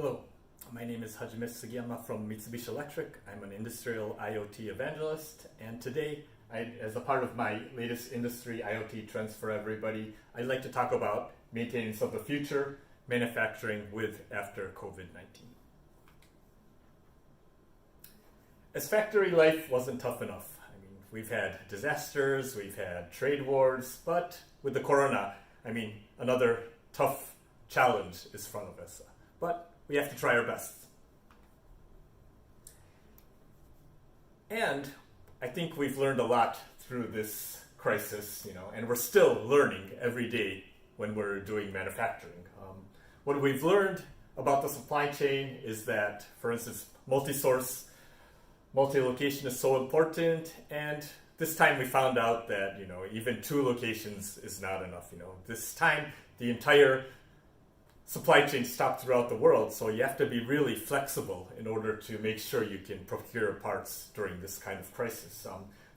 Hello, my name is Hajime Sugiyama from Mitsubishi Electric. I'm an industrial IoT evangelist, and today, as a part of my latest Industry IoT Trends for Everybody, I'd like to talk about maintenance of the future, manufacturing with after COVID-19. As factory life wasn't tough enough. We've had disasters, we've had trade wars, but with the corona, another tough challenge is in front of us. But we have to try our best. And I think we've learned a lot through this crisis, and we're still learning every day when we're doing manufacturing. What we've learned about the supply chain is that, for instance, multi-source, multi-location is so important, and this time we found out that, even 2 locations is not enough. This time the entire supply chain stopped throughout the world, so you have to be really flexible in order to make sure you can procure parts during this kind of crisis.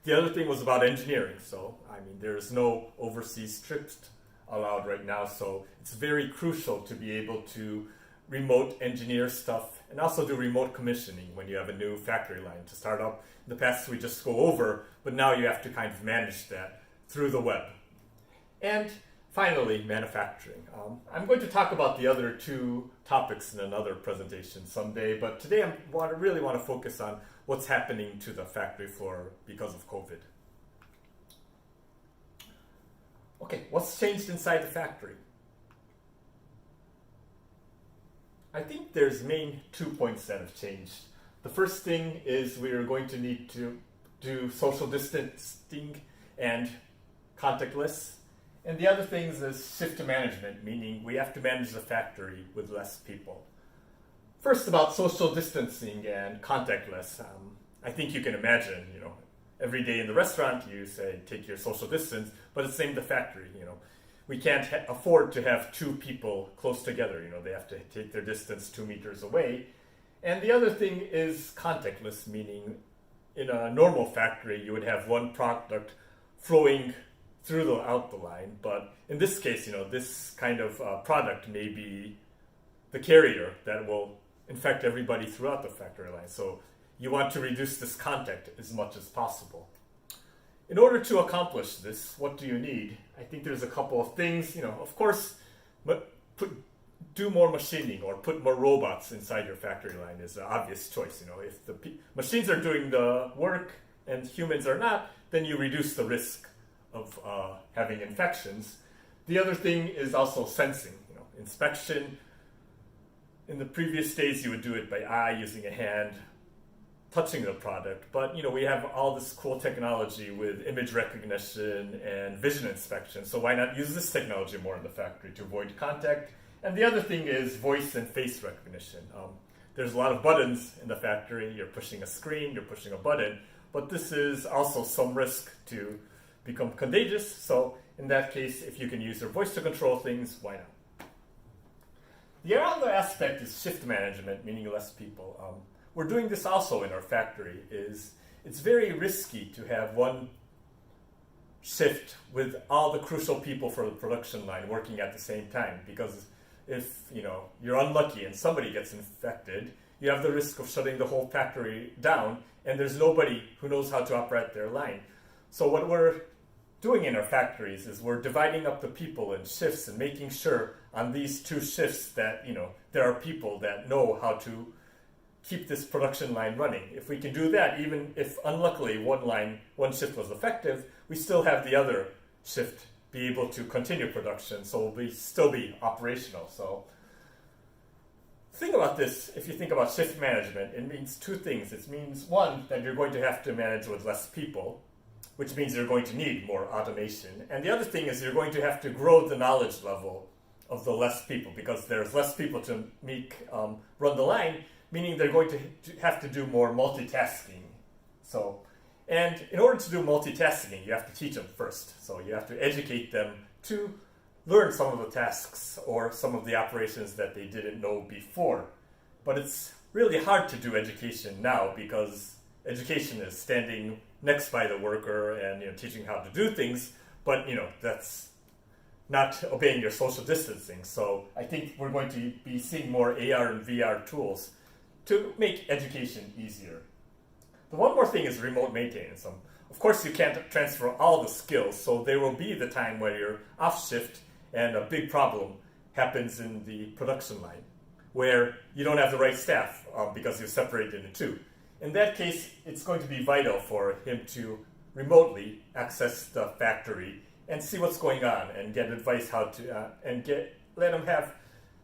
The other thing was about engineering. So, there's no overseas trips allowed right now, so it's very crucial to be able to remote engineer stuff and also do remote commissioning when you have a new factory line to start up. In the past, we just go over, but now you have to kind of manage that through the web. And finally, manufacturing. I'm going to talk about the other 2 topics in another presentation someday, but today I really want to focus on what's happening to the factory floor because of COVID. Okay, what's changed inside the factory? I think there's main 2 points that have changed. The first thing is we are going to need to do social distancing and contactless. And the other thing is shift to management, meaning we have to manage the factory with less people. First, about social distancing and contactless. I think you can imagine, every day in the restaurant you say take your social distance, but it's the same in the factory. We can't afford to have 2 people close together. They have to take their distance 2 meters away. And the other thing is contactless, meaning in a normal factory you would have one product flowing out the line, but in this case, this kind of product may be the carrier that will infect everybody throughout the factory line. So you want to reduce this contact as much as possible. In order to accomplish this, what do you need? I think there's a couple of things. Of course, do more machining or put more robots inside your factory line is an obvious choice. If the machines are doing the work and humans are not, then you reduce the risk of having infections. The other thing is also sensing, inspection. In the previous days, you would do it by eye, using a hand, touching the product. But we have all this cool technology with image recognition and vision inspection. So why not use this technology more in the factory to avoid contact? And the other thing is voice and face recognition. There's a lot of buttons in the factory. You're pushing a screen, you're pushing a button, but this is also some risk to become contagious. So in that case, if you can use your voice to control things, why not? The other aspect is shift management, meaning less people. We're doing this also in our factory. It's very risky to have one shift with all the crucial people for the production line working at the same time, because if you're unlucky and somebody gets infected, you have the risk of shutting the whole factory down, and there's nobody who knows how to operate their line. So what we're doing in our factories is we're dividing up the people in shifts and making sure on these 2 shifts that there are people that know how to keep this production line running. If we can do that, even if unluckily one shift was effective, we still have the other shift be able to continue production, so we'll still be operational. So think about this. If you think about shift management, it means 2 things. It means, one, that you're going to have to manage with less people, which means you're going to need more automation. And the other thing is you're going to have to grow the knowledge level of the less people, because there's less people to run the line, meaning they're going to have to do more multitasking. And in order to do multitasking, you have to teach them first. So you have to educate them to learn some of the tasks or some of the operations that they didn't know before. But it's really hard to do education now, because education is standing next by the worker and teaching how to do things, but that's not obeying your social distancing. So I think we're going to be seeing more AR and VR tools to make education easier. The one more thing is remote maintenance. Of course, you can't transfer all the skills, so there will be the time where you're off shift and a big problem happens in the production line, where you don't have the right staff because you're separated into two. In that case, it's going to be vital for him to remotely access the factory and see what's going on and get advice how to let him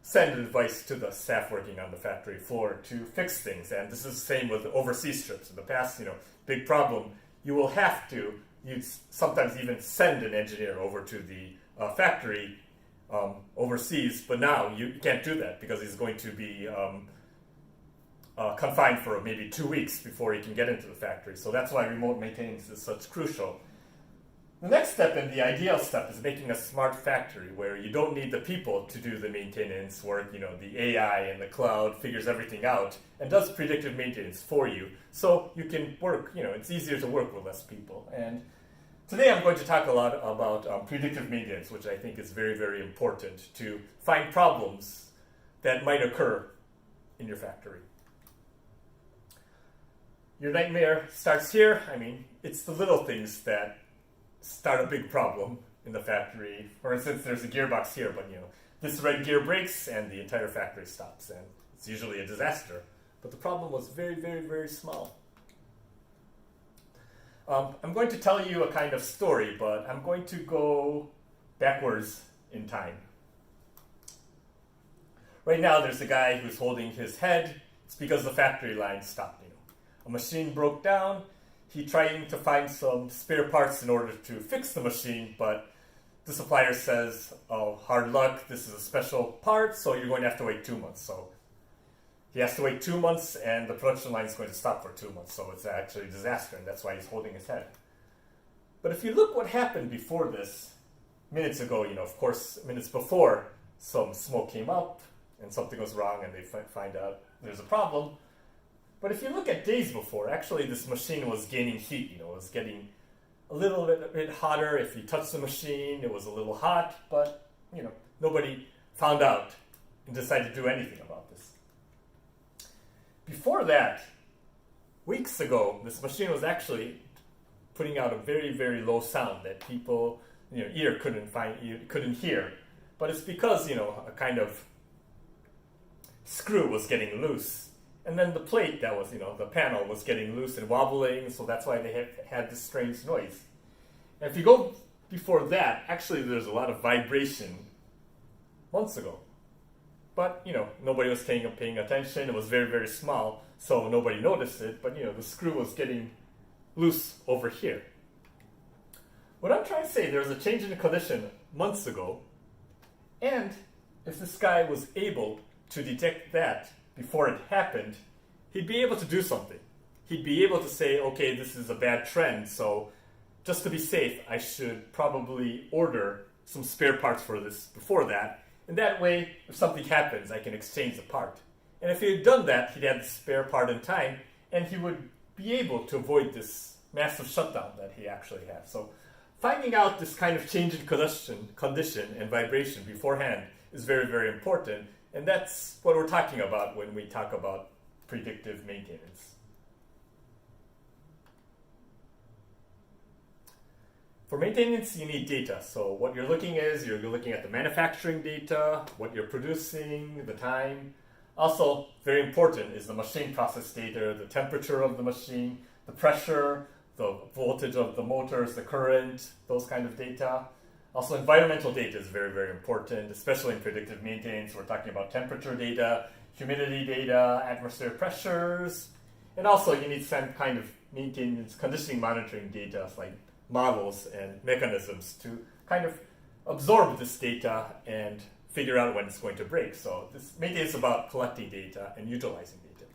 send advice to the staff working on the factory floor to fix things. And this is the same with overseas trips. In the past, big problem. You will have to sometimes even send an engineer over to the factory overseas, but now you can't do that because he's going to be confined for maybe 2 weeks before he can get into the factory. So that's why remote maintenance is such crucial. The next step and the ideal step is making a smart factory where you don't need the people to do the maintenance work. The AI and the cloud figures everything out and does predictive maintenance for you. So you can work, it's easier to work with less people. And today I'm going to talk a lot about predictive maintenance, which I think is very, very important to find problems that might occur in your factory. Your nightmare starts here. It's the little things that start a big problem in the factory. For instance, there's a gearbox here, but this red gear breaks and the entire factory stops, and it's usually a disaster. But the problem was very, very, very small. I'm going to tell you a kind of story, but I'm going to go backwards in time. Right now, there's a guy who's holding his head. It's because the factory line stopped. A machine broke down. He trying to find some spare parts in order to fix the machine, but the supplier says, "Oh, hard luck, this is a special part, so you're going to have to wait 2 months." So he has to wait 2 months, and the production line is going to stop for 2 months, so it's actually a disaster, and that's why he's holding his head. But if you look what happened before this, minutes ago, of course, minutes before, some smoke came up, and something was wrong, and they find out there's a problem. But if you look at days before, actually this machine was gaining heat. It was getting a little bit hotter. If you touch the machine, it was a little hot. But, nobody found out and decided to do anything about this. Before that, weeks ago, this machine was actually putting out a very, very low sound that people, ear couldn't hear. But it's because, a kind of screw was getting loose. And then the plate that was, the panel was getting loose and wobbling, so that's why they had this strange noise. And if you go before that, actually there's a lot of vibration months ago. But, nobody was paying attention. It was very, very small, so nobody noticed it. But, the screw was getting loose over here. What I'm trying to say, there was a change in the condition months ago, and if this guy was able to detect that before it happened, he'd be able to do something. He'd be able to say, okay, this is a bad trend, so just to be safe, I should probably order some spare parts for this before that. And that way, if something happens, I can exchange the part. And if he had done that, he'd have the spare part in time, and he would be able to avoid this massive shutdown that he actually had. So finding out this kind of change in condition and vibration beforehand is very, very important. And that's what we're talking about when we talk about predictive maintenance. For maintenance, you need data. So what you're looking at the manufacturing data, what you're producing, the time. Also, very important is the machine process data, the temperature of the machine, the pressure, the voltage of the motors, the current, those kind of data. Also, environmental data is very, very important, especially in predictive maintenance. We're talking about temperature data, humidity data, atmospheric pressures, and also you need some kind of maintenance conditioning monitoring data, like models and mechanisms to kind of absorb this data and figure out when it's going to break. So this maintenance is about collecting data and utilizing data.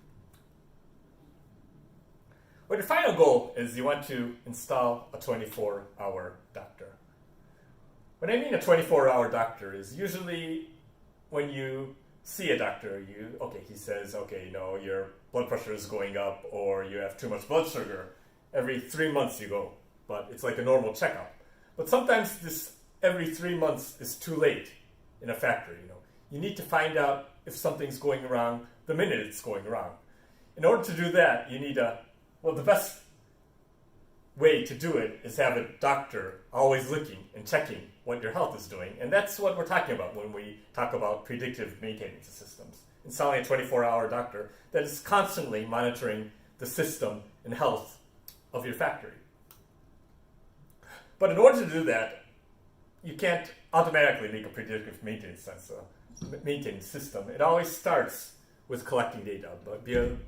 Well, your final goal is you want to install a 24-hour doctor. What I mean a 24-hour doctor is usually when you see a doctor, he says, your blood pressure is going up or you have too much blood sugar. Every 3 months you go, but it's like a normal checkup. But sometimes this every 3 months is too late in a factory. You need to find out if something's going wrong the minute it's going wrong. In order to do that, you need the best way to do it is have a doctor always looking and checking what your health is doing. And that's what we're talking about when we talk about predictive maintenance systems. Installing a 24-hour doctor that is constantly monitoring the system and health of your factory. But in order to do that, you can't automatically make a predictive maintenance system. It always starts with collecting data. But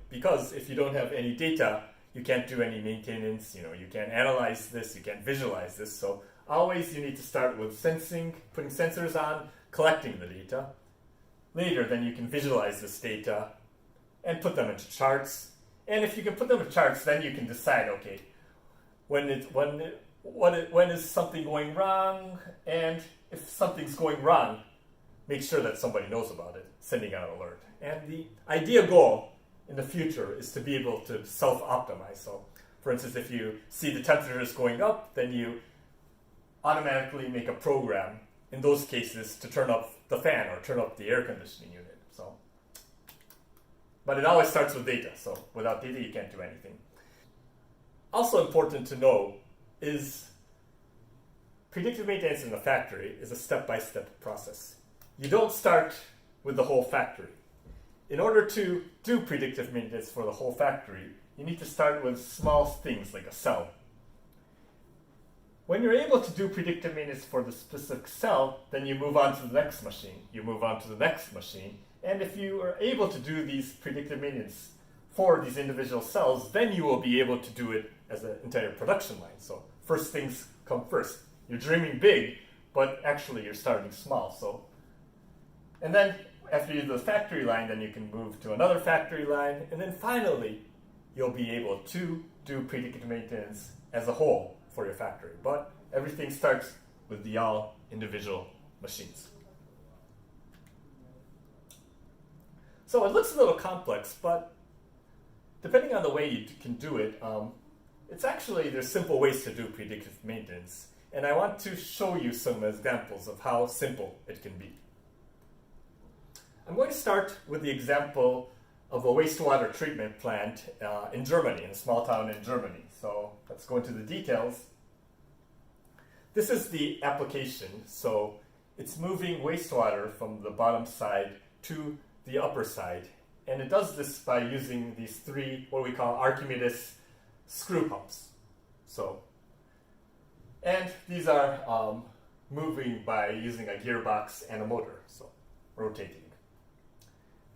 because if you don't have any data, you can't do any maintenance, you can't analyze this, you can't visualize this. So always you need to start with sensing, putting sensors on, collecting the data. Later, then you can visualize this data and put them into charts. And if you can put them in charts, then you can decide, okay, when is something going wrong, and if something's going wrong, make sure that somebody knows about it, sending out an alert. And the ideal goal in the future is to be able to self-optimize. So, for instance, if you see the temperature is going up, then you automatically make a program in those cases to turn up the fan or turn up the air conditioning unit. But it always starts with data. So without data, you can't do anything. Also important to know is predictive maintenance in the factory is a step-by-step process. You don't start with the whole factory. In order to do predictive maintenance for the whole factory, you need to start with small things like a cell. When you're able to do predictive maintenance for the specific cell, then you move on to the next machine. You move on to the next machine. And if you are able to do these predictive maintenance for these individual cells, then you will be able to do it as an entire production line. So first things come first. You're dreaming big, but actually you're starting small. And then after you do the factory line, then you can move to another factory line. And then finally, you'll be able to do predictive maintenance as a whole for your factory. But everything starts with the all individual machines. So it looks a little complex, but depending on the way you can do it, there's simple ways to do predictive maintenance. And I want to show you some examples of how simple it can be. I'm going to start with the example of a wastewater treatment plant in Germany, in a small town in Germany. So let's go into the details. This is the application. So it's moving wastewater from the bottom side to the upper side. And it does this by using these three, what we call Archimedes screw pumps. And these are moving by using a gearbox and a motor, so rotating.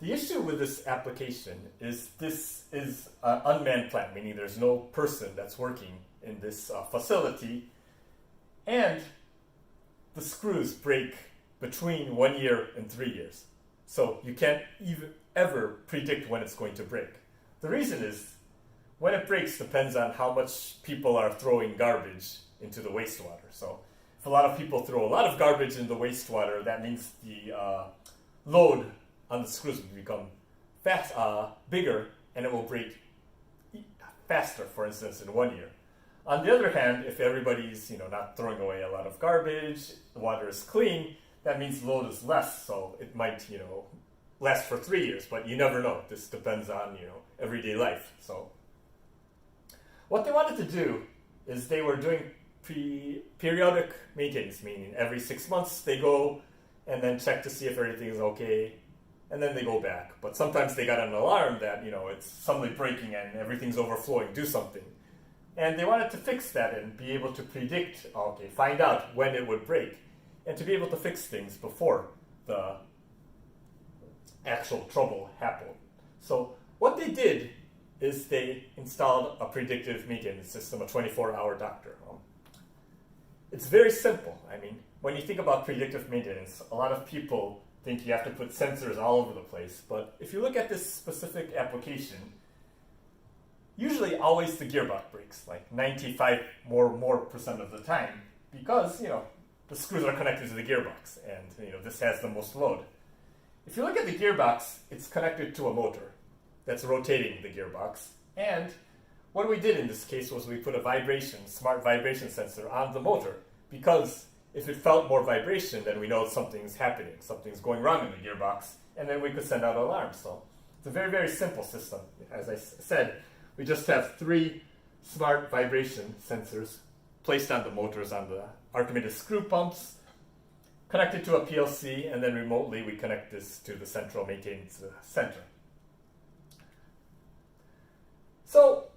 The issue with this application is this is an unmanned plant, meaning there's no person that's working in this facility, and the screws break between 1 year and 3 years. So you can't ever predict when it's going to break. The reason is, when it breaks depends on how much people are throwing garbage into the wastewater. So if a lot of people throw a lot of garbage in the wastewater, that means the load on the screws will become bigger, and it will break faster, for instance, in 1 year. On the other hand, if everybody's not throwing away a lot of garbage, the water is clean, that means load is less, so it might last for 3 years, but you never know. This depends on everyday life. So what they wanted to do is they were doing periodic maintenance, meaning every 6 months they go and then check to see if everything is okay, and then they go back. But sometimes they got an alarm that it's suddenly breaking and everything's overflowing, do something. And they wanted to fix that and be able to predict, find out when it would break, and to be able to fix things before the actual trouble happened. So what they did is they installed a predictive maintenance system, a 24-hour doctor. It's very simple. I mean, when you think about predictive maintenance, a lot of people think you have to put sensors all over the place. But if you look at this specific application, usually always the gearbox breaks, like 95% of the time, because the screws are connected to the gearbox, and this has the most load. If you look at the gearbox, it's connected to a motor that's rotating the gearbox. And what we did in this case was we put a smart vibration sensor on the motor, because if it felt more vibration, then we know something's happening, something's going wrong in the gearbox, and then we could send out alarms. So it's a very, very simple system. As I said, we just have 3 smart vibration sensors placed on the motors on the Archimedes screw pumps, connected to a PLC, and then remotely we connect this to the central maintenance center. So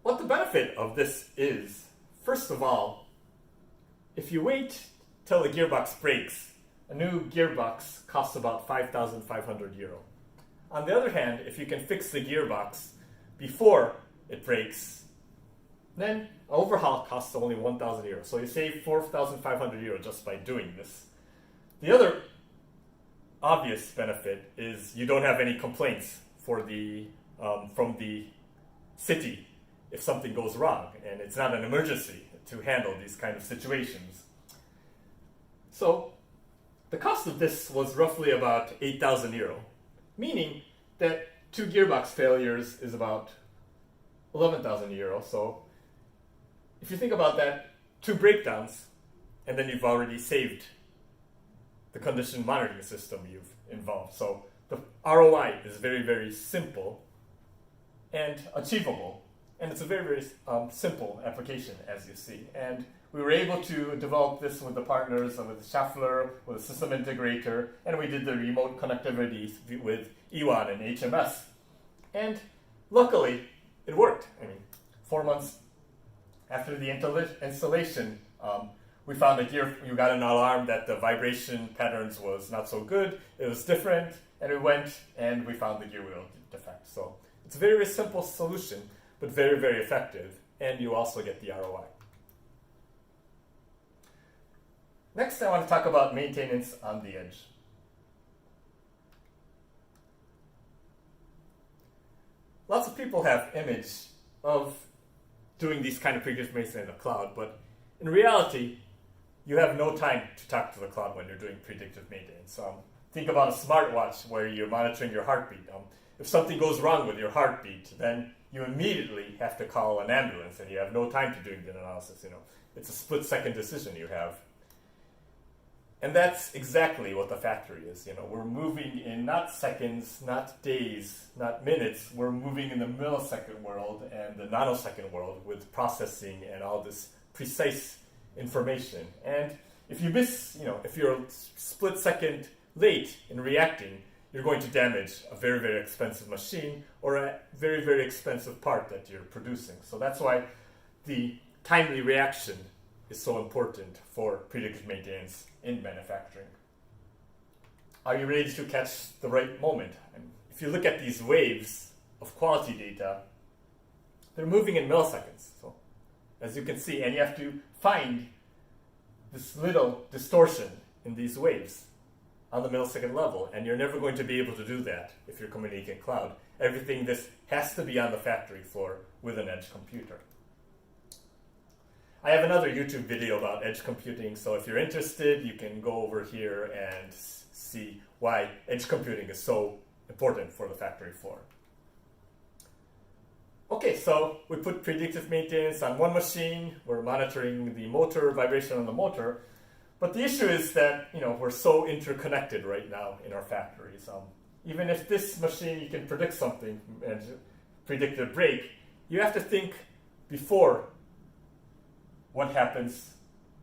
what the benefit of this is, first of all, if you wait till the gearbox breaks, a new gearbox costs about 5,500 euro. On the other hand, if you can fix the gearbox before it breaks, then an overhaul costs only 1,000 euro. So you save 4,500 euro just by doing this. The other obvious benefit is you don't have any complaints from the city if something goes wrong, and it's not an emergency to handle these kind of situations. So the cost of this was roughly about 8,000 euro, meaning that 2 gearbox failures is about 11,000 euro. So if you think about that, 2 breakdowns, and then you've already saved the condition monitoring system you've involved. So the ROI is very, very simple and achievable. And it's a very, very simple application, as you see. And we were able to develop this with the partners, with Schaeffler, with a system integrator, and we did the remote connectivity with EWAN and HMS. And luckily, it worked. I mean, 4 months after the installation, we found you got an alarm that the vibration patterns was not so good. It was different, and we went and we found the gear wheel defect. So it's a very, very simple solution, but very, very effective, and you also get the ROI. Next, I want to talk about maintenance on the edge. Lots of people have image of doing these kind of predictive maintenance in the cloud, but in reality, you have no time to talk to the cloud when you're doing predictive maintenance. Think about a smartwatch where you're monitoring your heartbeat. If something goes wrong with your heartbeat, then you immediately have to call an ambulance, and you have no time to do the analysis. It's a split-second decision you have. And that's exactly what the factory is. We're moving in not seconds, not days, not minutes. We're moving in the millisecond world and the nanosecond world with processing and all this precise information. And if you miss, if you're a split second late in reacting, you're going to damage a very, very expensive machine or a very, very expensive part that you're producing. So that's why the timely reaction is so important for predictive maintenance in manufacturing. Are you ready to catch the right moment? And if you look at these waves of quality data, they're moving in milliseconds. So as you can see, and you have to find this little distortion in these waves on the millisecond level, and you're never going to be able to do that if you're communicating cloud. Everything this has to be on the factory floor with an edge computer. I have another YouTube video about edge computing, so if you're interested, you can go over here and see why edge computing is so important for the factory floor. Okay, so we put predictive maintenance on one machine. We're monitoring the motor, vibration on the motor. But the issue is that we're so interconnected right now in our factories. Even if this machine, you can predict something and predict a break, you have to think before what happens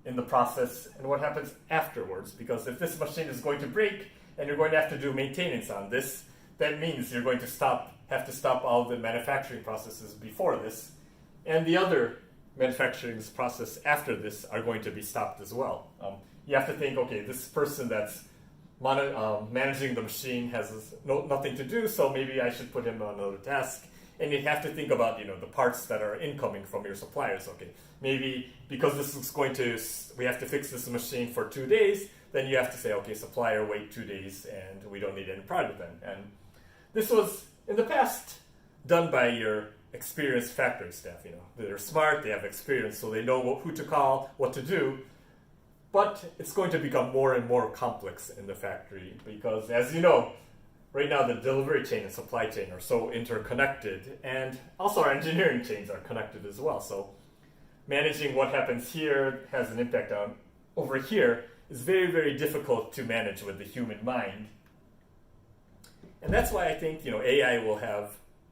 in the process and what happens afterwards. Because if this machine is going to break and you're going to have to do maintenance on this, that means you're going to have to stop all the manufacturing processes before this, and the other manufacturing process after this are going to be stopped as well. You have to think, okay, this person that's managing the machine has nothing to do, so maybe I should put him on another task. And you have to think about the parts that are incoming from your suppliers. Okay, maybe because this is we have to fix this machine for 2 days, then you have to say, okay, supplier, wait 2 days, and we don't need any product then. And this was in the past done by your experienced factory staff. They're smart, they have experience, so they know who to call, what to do. But it's going to become more and more complex in the factory because, as you know, right now the delivery chain and supply chain are so interconnected, and also our engineering chains are connected as well. So managing what happens here has an impact on over here is very, very difficult to manage with the human mind. And that's why I think AI will have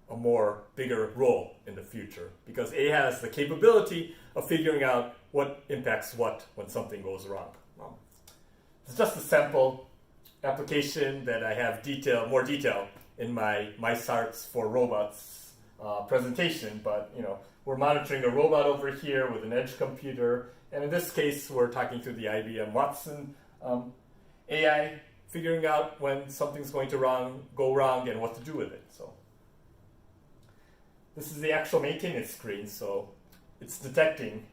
a more bigger role in the future, because AI has the capability of figuring out what impacts what when something goes wrong. It's just a sample application that I have more detail in my SARTs for robots presentation, but we're monitoring a robot over here with an edge computer, and in this case we're talking to the IBM Watson AI, figuring out when something's going to go wrong and what to do with it. So this is the actual maintenance screen, so it's detecting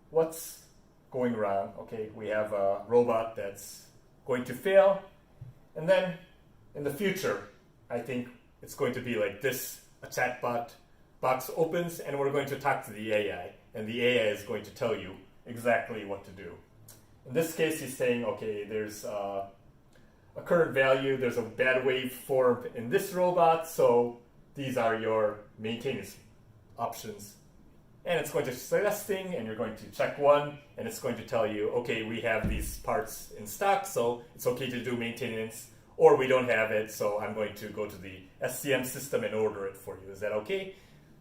what's going wrong. Okay, we have a robot that's going to fail, and then in the future, I think it's going to be like this: a chatbot box opens, and we're going to talk to the AI, and the AI is going to tell you exactly what to do. In this case, he's saying, okay, there's a current value, there's a bad waveform in this robot, so these are your maintenance options. And it's going to say this thing, and you're going to check one, and it's going to tell you, okay, we have these parts in stock, so it's okay to do maintenance, or we don't have it, so I'm going to go to the SCM system and order it for you. Is that okay?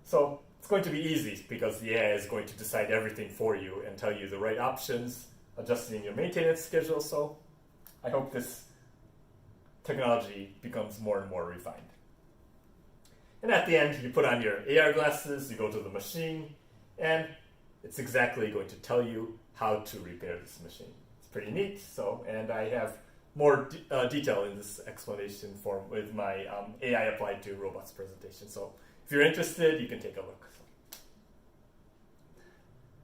So it's going to be easy, because the AI is going to decide everything for you and tell you the right options, adjusting your maintenance schedule. So I hope this technology becomes more and more refined. And at the end, you put on your AR glasses, you go to the machine, and it's exactly going to tell you how to repair this machine. It's pretty neat. And I have more detail in this explanation form with my AI applied to robots presentation. So if you're interested, you can take a look.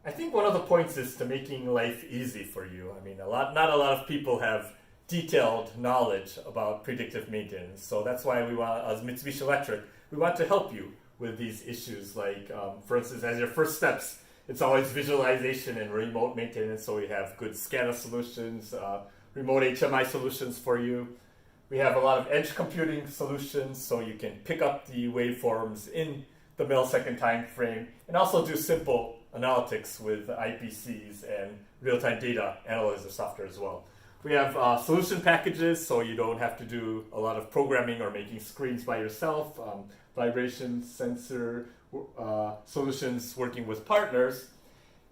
I think one of the points is to making life easy for you. I mean, not a lot of people have detailed knowledge about predictive maintenance. So that's why we want, as Mitsubishi Electric, we want to help you with these issues. Like, for instance, as your first steps, it's always visualization and remote maintenance. So we have good SCADA solutions, remote HMI solutions for you. We have a lot of edge computing solutions, so you can pick up the waveforms in the millisecond time frame, and also do simple analytics with IPCs and real-time data analyzer software as well. We have solution packages, so you don't have to do a lot of programming or making screens by yourself. Vibration sensor solutions working with partners.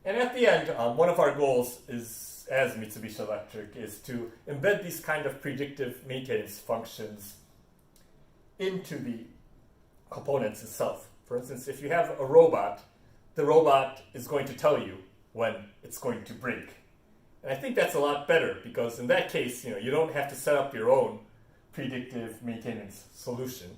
And at the end, one of our goals is, as Mitsubishi Electric, is to embed these kind of predictive maintenance functions into the components itself. For instance, if you have a robot, the robot is going to tell you when it's going to break. And I think that's a lot better, because in that case, you don't have to set up your own predictive maintenance solution.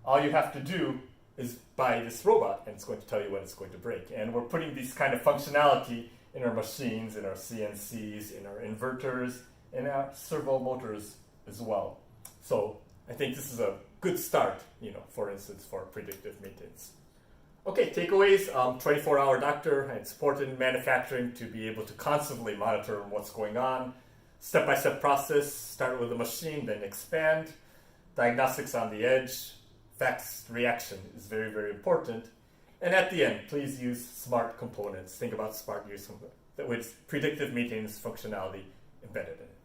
All you have to do is buy this robot, and it's going to tell you when it's going to break. And we're putting this kind of functionality in our machines, in our CNCs, in our inverters, and our servo motors as well. So I think this is a good start, for instance, for predictive maintenance. Okay, takeaways. 24-hour doctor and support in manufacturing to be able to constantly monitor what's going on. Step-by-step process, start with the machine, then expand. Diagnostics on the edge. Fast reaction is very, very important. And at the end, please use smart components. Think about smart use with predictive maintenance functionality embedded in it.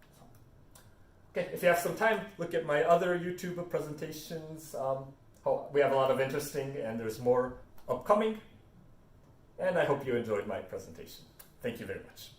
Okay, if you have some time, look at my other YouTube presentations. We have a lot of interesting, and there's more upcoming. And I hope you enjoyed my presentation. Thank you very much.